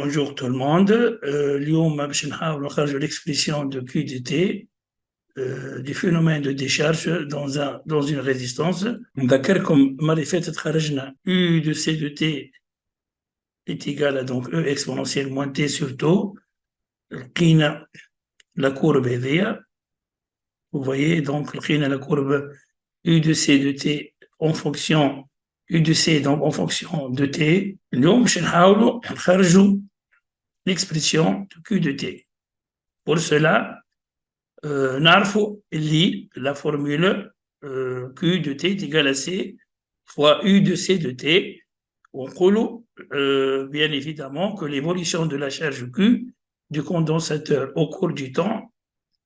Bonjour tout le monde. اليوم باش نحاول نخرجوا l'expression de Q de T du phénomène de décharge dans une résistance. نذكركم المرة اللي فاتت خرجنا U de C de T est égal à donc E exponentielle moins T sur tau. لقينا la courbe هذيا. Vous voyez donc لقينا la courbe U de C de T en fonction U de C donc en fonction de T. اليوم باش نحاولوا نخرجوا l'expression de Q de T. Pour cela, نعرفوا اللي la formule Q de T est égale à C fois U de C de T. On coule bien évidemment que l'évolution de la charge Q du condensateur au cours du temps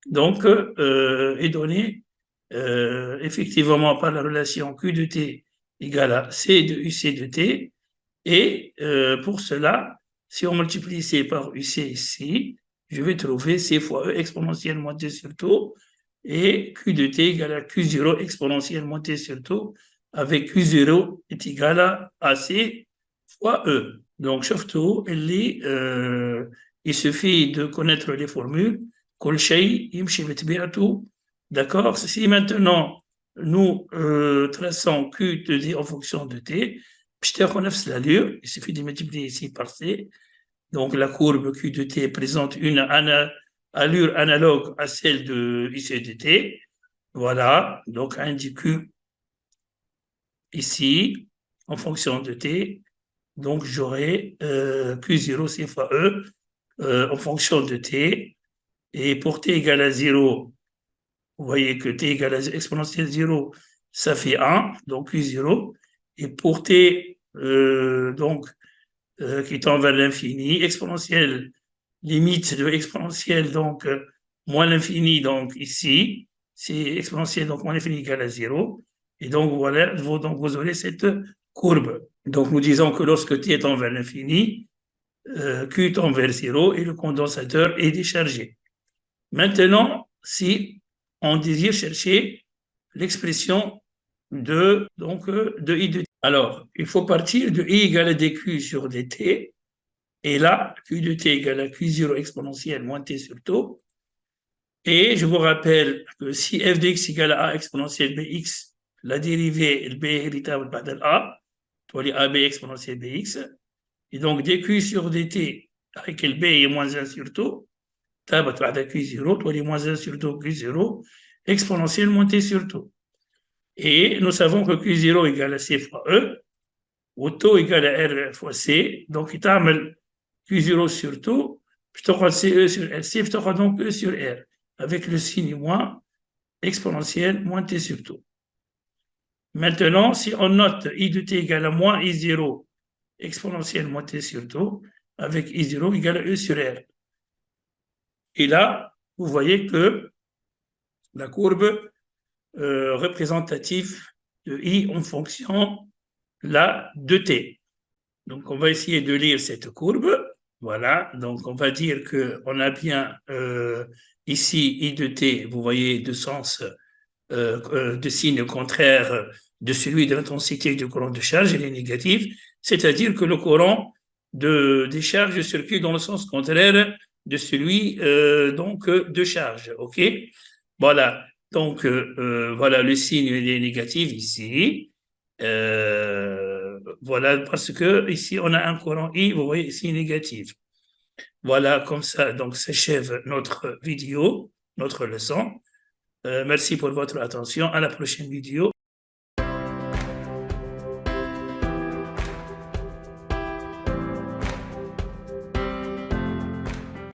donc, est donnée effectivement par la relation Q de T égale à C de UC de T. Et pour cela, si on multiplie C par UC ici, je vais trouver C fois E exponentielle moins T sur tau et Q de T égale à Q0 exponentielle moins T sur tau avec Q0 est égal à C fois E. Donc, surtout, il suffit de connaître les formules. D'accord? Si maintenant nous traçons Q de T en fonction de T, l'allure, il suffit de multiplier ici par C. Donc la courbe Q de T présente une allure analogue à celle de IC de T. Voilà, donc indique ici en fonction de T. Donc j'aurai Q0 C fois E en fonction de T. Et pour T égale à 0, vous voyez que T égale à exponentielle 0, ça fait 1, donc Q0. Et pour T, qui tend vers l'infini, exponentielle, limite de exponentielle, donc moins l'infini, donc ici, c'est exponentielle, donc moins l'infini égale à 0. Et donc voilà, donc vous aurez cette courbe. Donc nous disons que lorsque T tend vers l'infini, Q tend vers 0 et le condensateur est déchargé. Maintenant, si on désire chercher l'expression de I de T. Alors, il faut partir de I égale à dQ sur dt. Et là, Q de T égale à Q0 exponentielle moins T sur tau. Et je vous rappelle que si f de x égale à A exponentielle bx, la dérivée, le b est héritable par A, pour les AB exponentielle bx. Et donc, dQ sur dt, avec le b est moins 1 sur tau, تابت بعد Q0 تولي moins 1 sur tau Q0 exponentielle moins T sur tau. Et nous savons que Q0 égale à C fois E, ou tau égale à R fois C, donc il تعمل Q0 sur tau, je te crois CE sur RC, je te crois donc E sur R, avec le signe moins exponentielle moins T sur tau. Maintenant, si on note I de T égale à moins I0 exponentielle moins T sur tau, avec I0 égale à E sur R. Et là, vous voyez que la courbe représentative de I en fonction là de T. Donc, on va essayer de lire cette courbe. Voilà, donc on va dire qu'on a bien ici I de T, vous voyez, de sens, de signe contraire de celui de l'intensité du courant de charge, il est négatif, c'est-à-dire que le courant de décharge circule dans le sens contraire de celui de charge. OK? Voilà. Donc, voilà, le signe il est négatif ici. Voilà, parce que ici, on a un courant I, vous voyez, ici négatif. Voilà, comme ça, donc, s'achève notre vidéo, notre leçon. Merci pour votre attention. À la prochaine vidéo.